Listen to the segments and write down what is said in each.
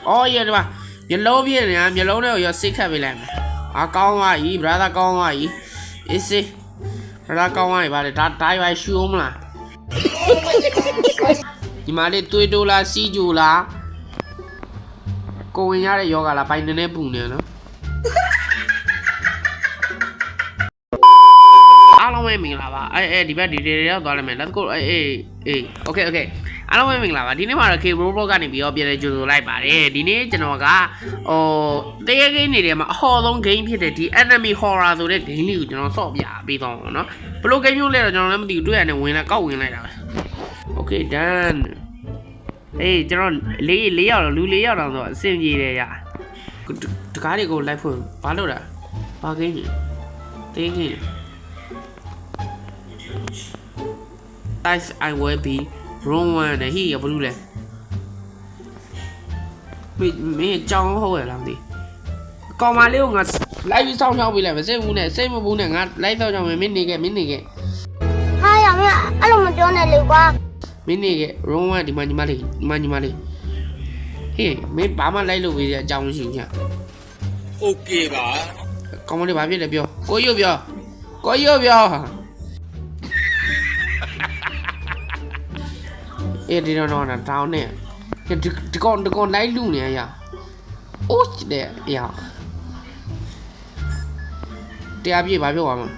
အော်ရဒီမှာမျက်လုံးပြည့်နေတာမျက်လုံးထဲကိုရောစိတ်ခတ်ပေးလိုက်မယ်ကောင်းသွားပြီ brother ကောင်းသွားပြီအေးစေး brother ကောင်းသွားပြီဗါလေဒါတိုင်းပါရှူမလားဒီမှာလေးတွေးတိုးလားစီးကြိုလားကိုဝင်ရတဲ့ယောဂလားပိုင်နေပူနေနော်အားလုံးပဲမင်္ဂလာပါဒီဘက်ဒီရောက်သွားလိုက်မယ် let's go okay အားလုံးပဲမင်္ဂလာပါဒီနေ့မှာတော့ K Roblox ကနေပြီးတော့ပြန်လဲကြိုဆိုလိုက်ပါတယ်ဒီနေ့ကျွန်တော်ကတရေဂိမ်းနေတယ်မှာအဟော်ဆုံး game ဖြစ်တဲ့ဒီ enemy horror ဆိုတဲ့ game လေးကိုကျွန်တော်ဆော့ပြပေးသွားအောင်နော်ဘယ်လို game မျိုးလဲတော့ကျွန်တော်လည်းမသိဘူးတွေ့ရတယ်ဝင်လာကောက်ဝင်လိုက်တာပဲ okay done ကျွန်တော်၄ယောက်လူ၄ယောက်တောင်ဆိုအဆင်ပြေတယ်ရတကားတွေကိုလိုက်ဖို့ဘာလို့လဲဘာ game လဲတရေဂိမ်း I will be wrong one ဟေးဘလူးလဲမင်းကြောင်ဟုတ်ရလားမသိကောင်မလေးကိုငါ live စောင့်ရှောက်ပေးလိုက်မစိတ်ဘူးနဲ့ငါ live စောင့်ရှောက်မယ်မင်းနေခဲ့ဟာရမင်းအဲ့လိုမပြောနဲ့လေကွာမင်းနေခဲ့ wrong one ဒီမှာညီမလေးဟေးမင်းဘာမှ live လုပ်ပေးတဲ့အကြောင်းမရှိဘူးည okay ပါကောင်မလေးဘာဖြစ်လဲပြောကိုရုပ်ပြောဒီတော့တောင်းနဲ့ဒီကောင်လိုက်လူနေရအိုးတဲ့ရတရားပြေးဘာပြောပါမလဲ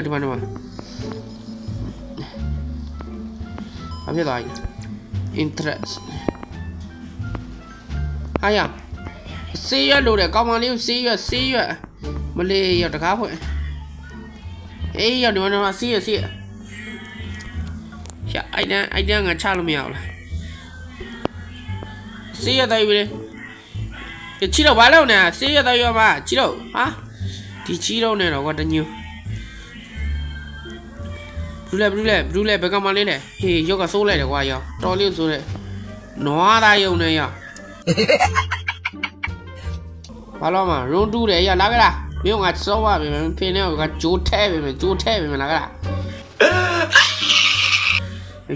ဒီမှာဘာဖြစ်သွားလဲ interest ဆေးရွက်လို့တဲ့ကောင်မလေးကိုဆေးရွက်မလေးရတကားဖွင့်ဒီမှာဆေးရွက်အိုက်တန်းငါချလို့မရဘူးလားဆေးရတိုင်းပြီလေချီတော့ဘာလုပ်နေဆေးရတိုင်းရောမချီတော့ဒီချီတော့နေတော့ကွာတညူဘူးလဲဘယ်ကမှလေးလဲဟေးရောက်ကစိုးလိုက်တယ်ကွာရောတော်လေးစိုးတယ်နွားသားယုံနေရဘာလို့မရုံးတူးတယ်ရလာကြလားမင်းကစောပါပြီမဖေနဲ့ကဂျိုးထဲပြီလာကြလား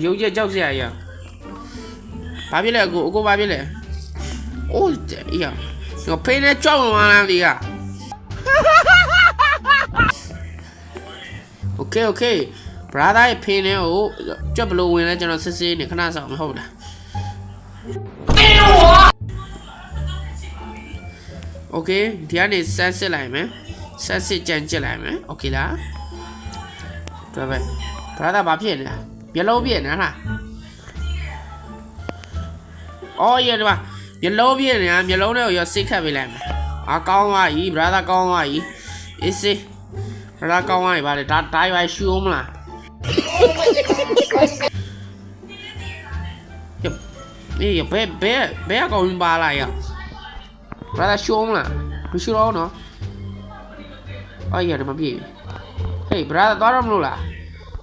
ရုပ်ချက်ကြောက်စရာရဘာဖြစ်လဲအကိုဘာဖြစ်လဲအိုးအေးရငါဖေးနဲ့ကြောက်မှလားဒီက okay brother ရဲ့ဖေးနဲ့ကိုကြက်ဘလို့ဝင်လဲကျွန်တော်စစ်စစ်နေခဏဆောင်မဟုတ်လား okay ဒီကနေဆန်းစစ်လိုက်မယ်ဆန်းစစ်ကြံကြည့်လိုက်မယ် okay လားတော်ပဲ brother ဘာဖြစ်လဲမျက်လုံးပြည့်နေလားရဒီမှာမျက်လုံးပြည့်နေတာမျက်လုံးထဲကိုရောစိတ်ခတ်ပေးလိုက်မယ်ကောင်းသွားပြီ brother ကောင်းသွားပြီအေးစေး brother ကောင်းသွားပြီဗါလေဒါတိုင်းပါရှူမလားဘယ်ကောင်ပါလာရ brother ရှူမလားမရှူတော့နော်ဒီမှာပြည့် hey brother သွားတော့မလို့လား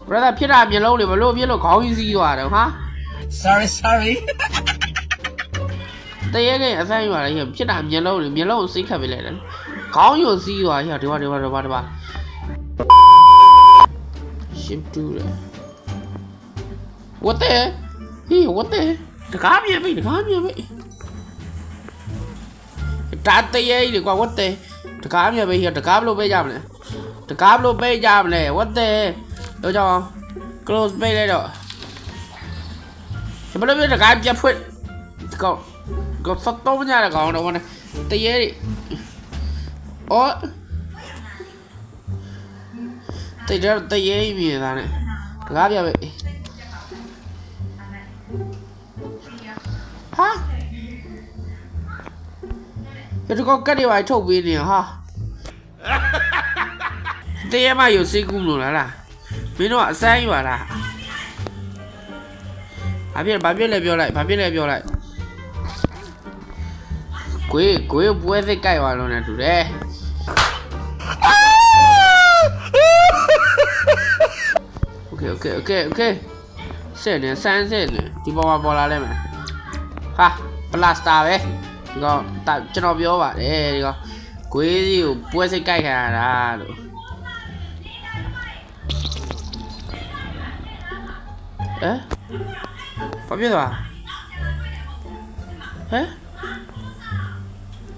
brother ဖြစ်တာမျက်လုံးတွေဘလို့ပြလို့ခေါင်းကြီးစီးသွားတယ်ဟာ sorry တရေကအဆိုင်ရွာလိုက်ဖြစ်တာမျက်လုံးကိုစိတ်ခတ်ပေးလိုက်တယ်ခေါင်းယိုစီးသွားဒီပါရှင်းတူတယ် what the တကားမြင်ပြီဒါတရေကြီးကွာ what the တကားမြင်ပြီတကားဘလို့ပေးကြမလဲ what the တော့ကြောင်း close ပေးလိုက်တော့ဘယ်လိုပြတကားပြဖွင့်ကောစတော့မညာရကောင်တော့တရေတရေမြင်တာနဲ့တကားပြပဲဒီကောကတ်တွေပါထုတ်ပေးနေဟာတရေမယူစိတ်ကူးလို့လားမင်းတို့အစမ်းယူလာဘာဖြစ်လဲပြောလိုက်ကိုယ်ပွဲစိတ်ကြိုက်သွားလို့နဲ့တူတယ် okay စဲနေဆန်းဒီပေါ်လာလဲမယ်ပလတ်စတာပဲဒီကောင်ကျွန်တော်ပြောပါတယ်ဒီကောင်ကိုယ်စီကိုပွဲစိတ်ကြိုက်ခံရတာလို့ ဘာဖြစ်သွား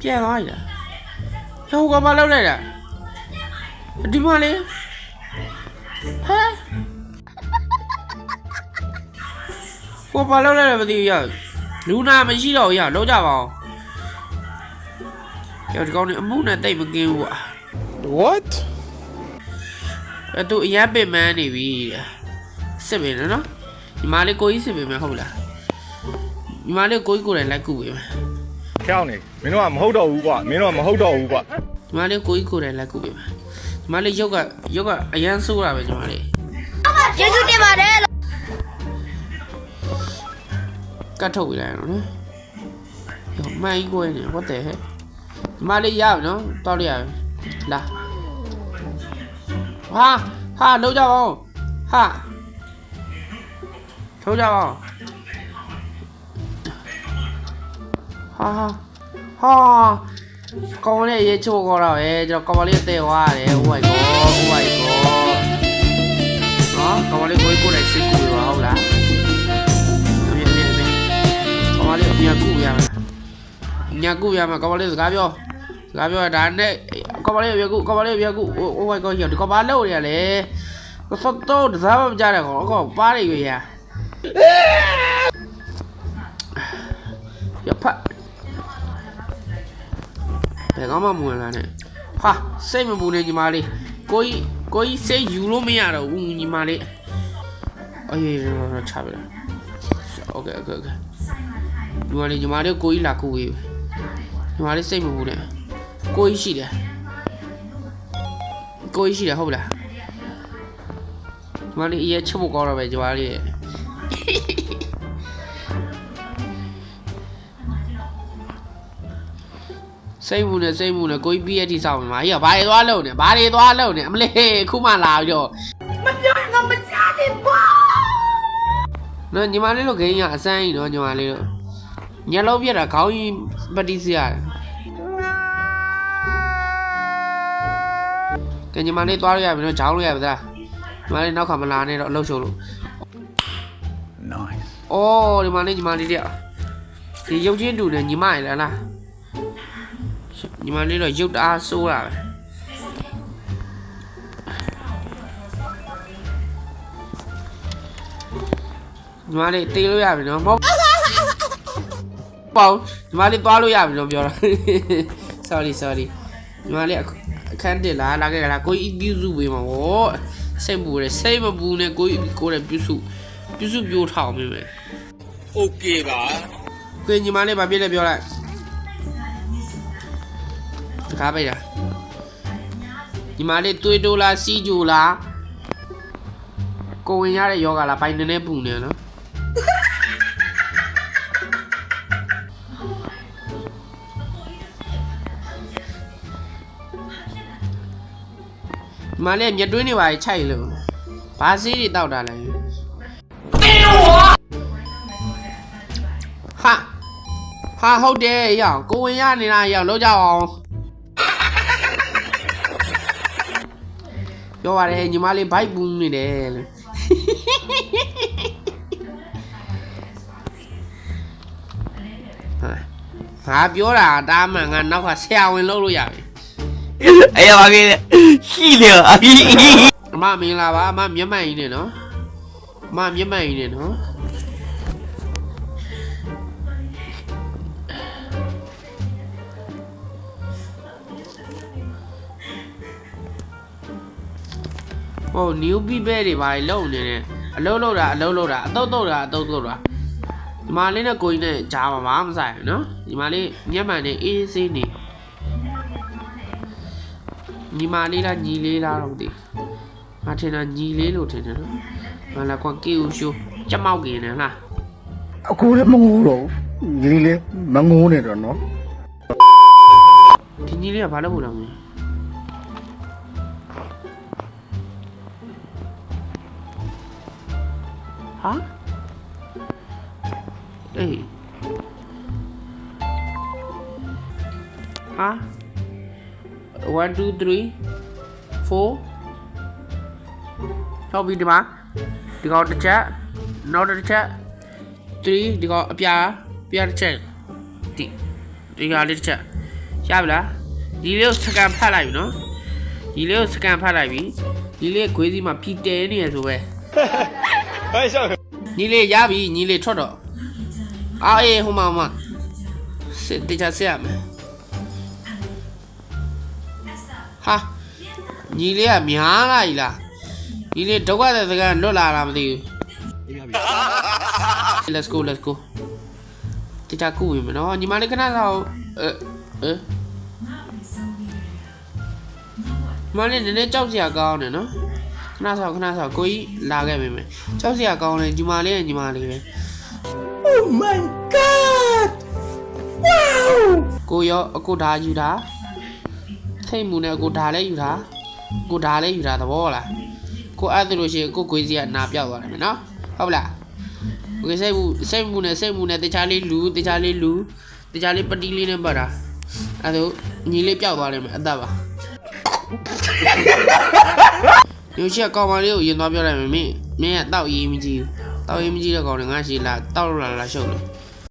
ပြန်သွားပြီလားဟိုကောင်မလောက်လိုက်တာဒီမလေးဟဲ့ကိုဘာလောက်လိုက်လဲမသိဘူးရလူနာမရှိတော့ရလုံးကြပါအောင်ဒီကောင်နေအမှုနဲ့တိတ်မကင်းဘူးကွာ What? သူအရန်ပင်မန်းနေပြီစစ်ပင်နော်ဒီမလေးကိုကြီးစစ်ပင်မယ်ဟုတ်လားဒီမလေးကိုကြီးကိုယ်တိုင်လိုက်ကူပေးမယ် ဖျောင်းနေမင်းတို့ကမဟုတ်တော့ဘူးကွာမင်းတို့ကမဟုတ်တော့ဘူးကွာ ဒီမလေးကိုကြီးကိုယ်တိုင်လိုက်ကူပေးမယ်ဒီမလေးရုပ်ကအရန်ဆိုးတာပဲဒီမလေး ကျေးဇူးတင်ပါတယ် ကတ်ထုတ်ပေးလိုက်အောင်နော်မိုင်းကိုနေ what the heck ဒီမလေးရပြီနော်တောက်လိုက်ရပြီလာဟာလုံးကြပါဦးဟာထိုးကြပါဦးဟာကောင်းလေးရေချိုးခေါ်တော့ကျွန်တော်ကောင်းလေးတဲသွားတယ် oh my god နော်ကောင်းလေးကိုလိုက်စိတ်ကူပါဟုတ်လားအမြဲကောင်းလေးအမြဲကူရမယ်ညာကူရမယ်ကောင်းလေးစကားပြောဒါနဲ့ကောင်းလေးပြေကူoh my god ဒီကောင်းပါလို့ရလေတော့တစားမကြတဲ့ကောင်ကောပါရရွေးရရဖတ်ဘယ်ကောင်းမှမဝင်လာနဲ့ဟာစိတ်မပူနေညီမလေးကိုကြီးစိတ်ယူလို့မရတော့ဘူးညီမလေးအေးချပါလားโอเคညီမလေးကိုကြီးလာကူဝေးညီမလေးစိတ်မပူနဲ့ကိုကြီးရှိတယ်ဟုတ်လားညီမလေးအရေးချက်ဖို့ကောင်းတော့ပဲညီမလေးစိတ်မူနဲ့ကိုကြီးပြီးရတိဆောင်မှာကြီးကဘာတွေသွားလုံနေအမလေးခုမှလာပြီးတော့မပြောရင်မကြားသေးပါနော်ညီမလေးတို့ဂိမ်းရအစမ်းကြီးနော်ညီမလေးတို့ညလုံးပြက်တာခေါင်းကြီးပတိစရတယ်ကဲညီမလေးသွားလို့ရပြီနော်ဂျောင်းလို့ရပြီသားညီမလေးနောက်ခါမလာနဲ့တော့အလုပ်ရှုပ်လို့ Nice အော်ဒီမလေးတဲ့ဒီရုပ်ချင်းတူနေညီမရလားညီမလေးတော့ရုပ်တအားဆိုးတာပဲညီမလေးတေးလို့ရပြီနော်မဟုတ်ပေါ့ညီမလေးသွားလို့ရပြီနော်ပြောတာ sorry ညီမလေးအခန်းတက်လာခဲ့လားကိုကြီးပြုစုပေးမှာဗောစိတ်မပူနဲ့ကိုကြီးကိုယ်ပြုစုပြိုးထောင်မိမယ် Okay ပါ ကိုညီမလေးဗာပြည့်လဲပြောလိုက်တကားပိတ်တာညီမလေးတွေးတိုးလားစီးကြိုလားကိုဝင်ရတဲ့ယောဂလားပိုင်နေပူနေနော်ညီမလေးမျက်တွင်းတွေပါခြိုက်လို့ဘာစီးတွေတောက်တာလဲဟာဟုတ်တယ်ရောက်ကိုဝင်ရနေတာရောက်လောက်ကြအောင်ပြောပါတယ်ညီမလေးဘိုက်ပူးနေတယ်လို့ဟာငါပြောတာတားမှန်ငါနောက်ကဆရာဝန်လုပ်လို့ရပြီ哎呀妈给的，细的，哎， အမမင်လာပါအမမျက်မှန်ကြီးနေနော်အမမျက်မှန်ကြီးနေနော်ဟို new people တွေဘာတွေလုံနေတယ်အလုပ်လုပ်တာအတုတ်လုပ်တာဒီမလေးနဲ့ကိုကြီးနဲ့ကြားမှာမဆိုင်ဘူးနော်ဒီမလေးမျက်မှန်နဲ့အေးဆေးနေညီမလေးလားညီလေးလားတော့မသိငါထင်တာညီလေးလို့ထင်တယ်နော်ငါလည်းကွာကေဦးရှိုးကြက်မောက်กินတယ်လား အခုလည်းမငိုးတော့ဘူးညီလေးမငိုးနေတော့နော် ဒီညီလေးကဘာလုပ်ဖို့လဲမလဲဟာအေးဟာ 1 2 3 4ဟုတ်ပြီဒီမှာဒီကောင်တစ်ချက်နောက်တစ်ချက်3ဒီကောင်အပြာတစ်ချက်ဒီဟာလေးတစ်ချက် ရပြီလားဒီလေးကိုစကန်ဖတ်လိုက်ပြီနော်ဒီလေးကိုစကန်ဖတ်လိုက်ပြီဒီလေးခွေးစီမှာဖြီးတဲနေရဆိုပဲ ဟဲ့ရှောက် ညီလေးရပြီညီလေးထွက်တော့အေးဟိုမှာစစ်တခြားဆက်ရမယ်ဟာညီလေးကများလိုက်လားညီလေးဒုက္ခတဲ့စကားလွတ်လာတာမသိဘူး Let's go တခြားကူဝင်မနော်ညီမလေးခဏတော့မလေးနည်းနည်းကြောက်စရာကောင်းတယ်နော်ခဏဆောက်ကိုကြီးလာခဲ့ပြီမယ်ကြောက်စရာကောင်းတယ်ညီမလေးပဲ Oh my god wow ကိုရောအခုဓာယူတာထိတ်မှုနဲ့အခုဓာလည်းယူတာကိုဓာလည်းယူတာသဘောလားကိုအဲ့ဒါလို့ရှိရင်ကိုကိုကြီးကနာပြောက်သွားတယ်မယ်နော်ဟုတ်လားโอเคစိတ်မှုနဲ့တခြားလေးလူပတိလေးနဲ့ပတ်တာအဲ့ဒါညီလေးပြောက်သွားတယ်မယ်အသက်ပါရုပ်ရှိကောင်မလေးကိုရင်သွားပြောလိုက်မယ်မင်းကတောက်ရေးမကြည့်ဘူးတောက်ရေးမကြည့်တဲ့ကောင်တွေငါရှိလာတောက်လို့လာရှုပ်လို့